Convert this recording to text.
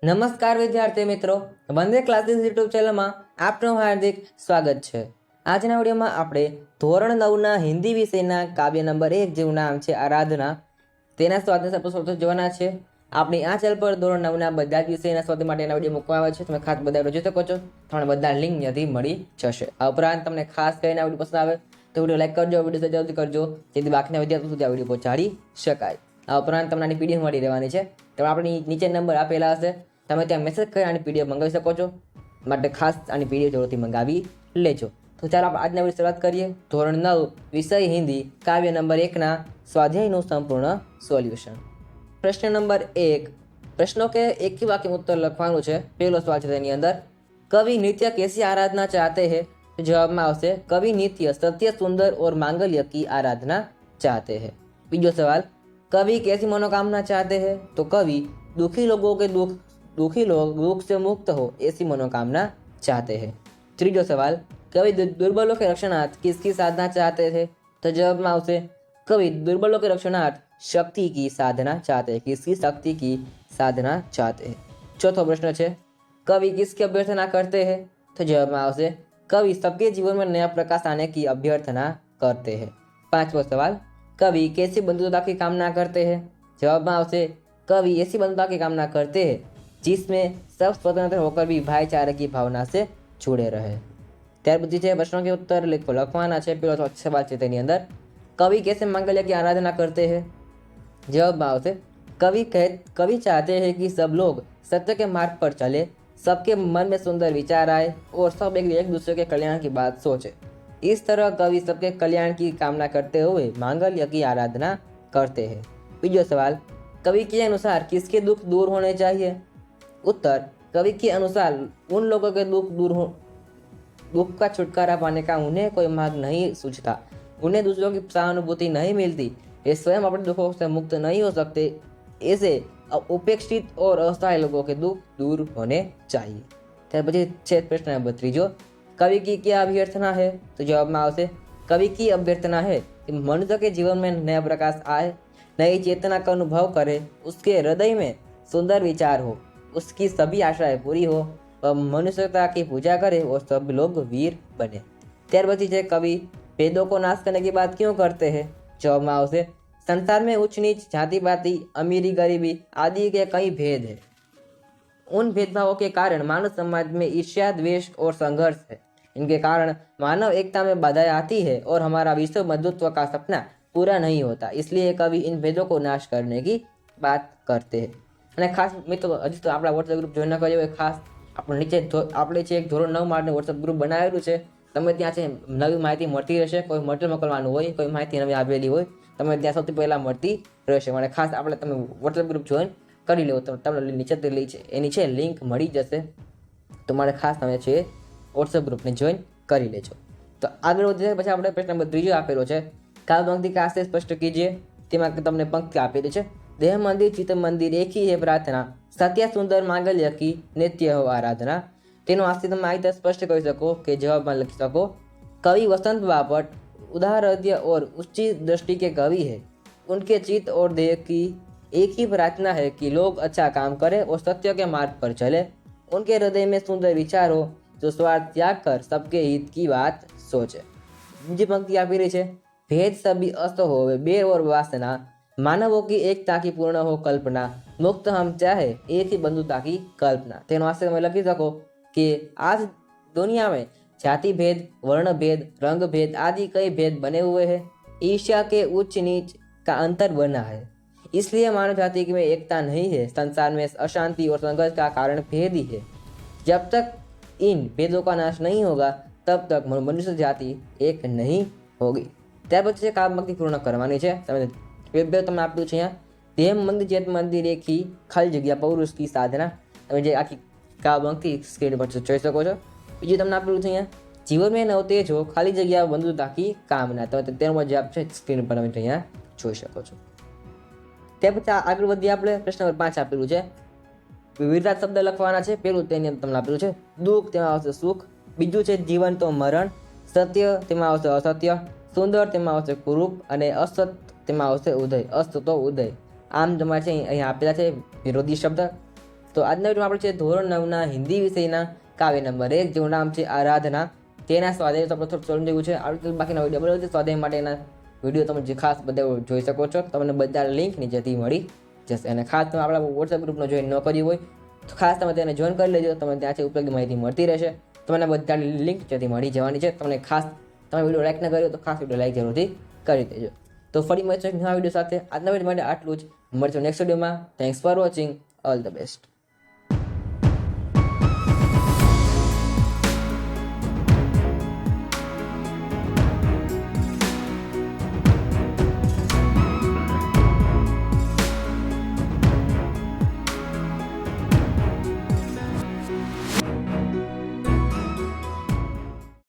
નમસ્કાર વિદ્યાર્થી મિત્રો, વંદે ક્લાસીસ યુટ્યુબ ચેનલમાં આપનું હાર્દિક સ્વાગત છે। આજના વિડીયોમાં આપણે ધોરણ 9ના હિન્દી વિષયના કાવ્ય નંબર 1 જેનું નામ છે આરાધના, તેના સ્વાધ્યાય આપણે જોવાના છે। આપણી આ ચેનલ પર ધોરણ 9ના બધા જ વિષયના સ્વાધ્યાય માટેના વિડીયો મૂકવામાં આવે છે। તમે ખાસ બધા જોઈ શકો છો, તમને બધા લિંક ત્યાંથી મળી જશે। આ ઉપરાંત તમને ખાસ કરીને આ વિડીયો પસંદ આવે તો વિડીયો લાઈક કરજો, વિડીયો જલ્દી કરજો, જેથી બાકીના વિદ્યાર્થીઓ સુધી આ વિડીયો પહોંચાડી શકાય। આ ઉપરાંત તમને આની પીડીએફ મળી રહેવાની છે, તો આપણી નીચે નંબર આપેલા હશે, તમે ત્યાં મેસેજ કરી આની પીડીએફ મંગાવી શકો છો, માટે ખાસ આની પીડીએફ જરૂરથી મંગાવી લેજો। તો ચાલો આપણે આજના વિડીયો શરૂઆત કરીએ। ધોરણ 9 વિષય હિન્દી કાવ્ય નંબર 1ના સ્વાધ્યાયનું સંપૂર્ણ સોલ્યુશન। પ્રશ્ન નંબર 1, પ્રશ્નો કે એક ही वाक्य में उत्तर લખવાનું છે। પહેલો સવાલ છે તેની અંદર, कवि नित्य कैसी आराधना चाहते हैं? तो જવાબમાં આવશે कवि नित्य सत्य सुंदर और मांगल्य की आराधना चाहते हैं। બીજો સવાલ, कवि कैसी मनोकामना चाहते हैं? तो कवि दुखी लोगों के दुखी लोग दुख से मुक्त हो ऐसी मनोकामना चाहते हैं। ત્રીજો સવાल, कवि दुर्बलों के रक्षणार्थ किसकी साधना चाहते थे? तो जवाब में आवश्य कवि दुर्बलों के रक्षणार्थ शक्ति की साधना चाहते हैं, किसकी शक्ति की साधना चाहते हैं। चौथा प्रश्न है, कवि किसकी अभ्यर्थना करते हैं? तो जवाब में आवश्य कवि सबके जीवन में नया प्रकाश आने की अभ्यर्थना करते हैं। पांचवा सवाल, कवि कैसी बंधुता की कामना करते हैं? जवाब में आवश्य कवि ऐसी बंधुता की कामना करते हैं जिसमें सब स्वतंत्र होकर भी भाईचारे की भावना से जुड़े रहे। त्यार बची है प्रश्नों के उत्तर लखवाना है। पहला सवाल है तेनी अंदर, कवि कैसे मांगल्य की आराधना करते हैं? जवाब में आवश्य कवि चाहते हैं कि सब लोग सत्य के मार्ग पर चले, सबके मन में सुंदर विचार आए और सब एक दूसरे के कल्याण की बात सोचे। इस तरह कवि सबके कल्याण की कामना करते हुए मांगल्य की आराधना करते हैं। बीजो सवाल, कवि के अनुसार किसके दुख दूर होने चाहिए? उत्तर, कवि के अनुसार उन लोगों के दुख का छुटकारा पाने का उन्हें कोई मार्ग नहीं सूझता, उन्हें दूसरों की सहानुभूति नहीं मिलती, वे स्वयं अपने दुखों से मुक्त नहीं हो सकते, ऐसे उपेक्षित और असहाय लोगों के दुख दूर होने चाहिए। त्यार पछी छे प्रश्न नंबर 3, कवि की क्या अभ्यर्थना है? तो जवाब में आवश्य कवि की अभ्यर्थना है कि मनुष्य के जीवन में नया प्रकाश आए, नई चेतना का अनुभव करे, उसके हृदय में सुंदर विचार हो, उसकी सभी आशाएं पूरी हो, वह मनुष्यता की पूजा करे और सब लोग वीर बने। त्यार पछी छे कवि भेदों को नाश करने की बात क्यों करते हैं? जवाब में आवश्य संसार में उच्च नीच, जाति पाति, अमीरी गरीबी आदि के कई भेद है। उन भेदभावों के कारण मानव समाज में ईर्ष्या, द्वेष और संघर्ष है। इनके कारण मानव एकता में बाधाएं आती है और हमारा विश्व बंधुत्व का सपना पूरा नहीं होता। इसलिए कवि इन भेदों को नाश करने की बात करते हैं। અને ખાસ મિત્રો, હજી તો આપણા વોટ્સએપ ગ્રુપ જોઈન ન કર્યો હોય, ખાસ આપણે નીચે આપણે છે એક ધોરણ 9 માટે વોટ્સએપ ગ્રુપ બનાવેલું છે। તમે ત્યાં છે નવી માહિતી મળતી રહેશે, કોઈ મટીરિયલ મોકલવાનું હોય, કોઈ માહિતી નવી આવેલી હોય, તમે ત્યાં સૌથી પહેલાં મળતી રહેશે। માટે ખાસ આપણે તમે વોટ્સએપ ગ્રુપ જોઈન કરી લો, તો તમને નીચે એની છે લિંક મળી જશે। તો મારે ખાસ તમે છે વોટ્સએપ ગ્રુપને જોઈન કરી લેજો। તો આગળ વધીએ પછી આપણે પ્રશ્ન નંબર 3 આપેલો છે, કાવ્ય પંક્તિ કાશે સ્પષ્ટ कीजिए। તેમાં તમને પંક્તિ આપેલી છે, देह मंदिर चित्त मंदिर एक ही है प्रार्थना, सत्य सुंदर मांगल्य की नित्य हो आराधना। तेनो आस्ते તમે આ રીતે સ્પષ્ટ કરી શકો કે જવાબમાં લખી શકો, कवि वसंत बापट उदार हृदय और उच्ची दृष्टि के कवि है, उनके चित्त और देह की एक ही प्रार्थना है कि लोग अच्छा काम करें और सत्य के मार्ग पर चले, उनके हृदय में सुंदर विचार हो, जो स्वार्थ त्याग कर सबके हित की बात सोचे। બીજી પંક્તિ આપી રહી છે, भेद सभी अस्त होवे बेर और वासना, मानवों की एकता की पूर्ण हो कल्पना, मुक्त हम चाहे एक ही बंधुता की कल्पना। तेनो आशय में लखी सको कि आज दुनिया में जाति भेद, वर्ण भेद, रंग भेद आदि कई भेद बने हुए हैं, ईर्ष्या के उच्च नीच का अंतर बना है, इसलिए मानव जाति में एकता नहीं है, संसार में अशांति और संघर्ष का कारण भेद ही है। जब तक इन भेदों का नाश नहीं होगा तब तक मनुष्य जाति एक नहीं होगी। त्यार पछी काव्य पंक्ति पूर्ण करवानी है। તમે આપ્યું છે અહીંયા, દેહ મંદિર ચેત મંદિર એક ही ખાલી જગ્યા પૌરુષ की साधना। તમે જે આખી કાવ્ય પંક્તિ સ્ક્રીન પર જોઈ શકો છો। બીજું તમને આપેલું છે અહીંયા, જીવન में नव तेज हो खाली जग्या बंधुता की कामना। તમે તેનો જવાબ છે સ્ક્રીન પર તમે અહીંયા જોઈ શકો છો। તે પછી આગળ વધીએ આપણે પ્રશ્ન નંબર 5 આપેલું છે, વિવિધતા શબ્દ લખવાના છે। પેલું તેની અંદર તમને આપેલું છે, દુઃખ તેમાં આવશે સુખ, બીજું છે જીવન તો મરણ, સત્ય તેમાં આવશે અસત્ય, સુંદર તેમાં આવશે કુરૂપ અને असत તેમાં આવશે ઉદય, અસ્ત તો ઉદય। આમ તમારે છે અહીંયા આપેલા છે વિરોધી શબ્દ, તો આજના વિડીયોમાં આપણે છે ધોરણ 9ના હિન્દી વિષયના કાવ્ય નંબર 1 જેનું નામ છે આરાધના. તેના સ્વાધ્યાય તો આપણે થોડું સોલ્વ જેવું છે. આવી રીતે બાકીના વિડીયો બનાવ્યો છે સ્વાધ્યાય માટેના વિડીયો તમે જે ખાસ બધા જોઈ શકો છો. તમને બધા લિંક નીચેથી મળી જશે. અને ખાસ તમે આપણા વોટ્સએપ ગ્રુપનો જોઈન ન કર્યું હોય તો ખાસ તમે તેને જોઈન કરી લેજો. તમને ત્યાંથી ઉપયોગી માહિતી મળતી રહેશે. તમને બધા લિંક નીચેથી મળી જવાની છે. તમને ખાસ તમે વિડીયો લાઈક ન કર્યો તો ખાસ વિડીયો લાઈક જરૂરથી કરી દેજો. તો ફરી મળીશું એક નવા વિડીયો સાથે. આજના વિડીયો માટે આટલું જ. મળીશું નેક્સ્ટ વિડીયોમાં. Thanks for watching. All the best.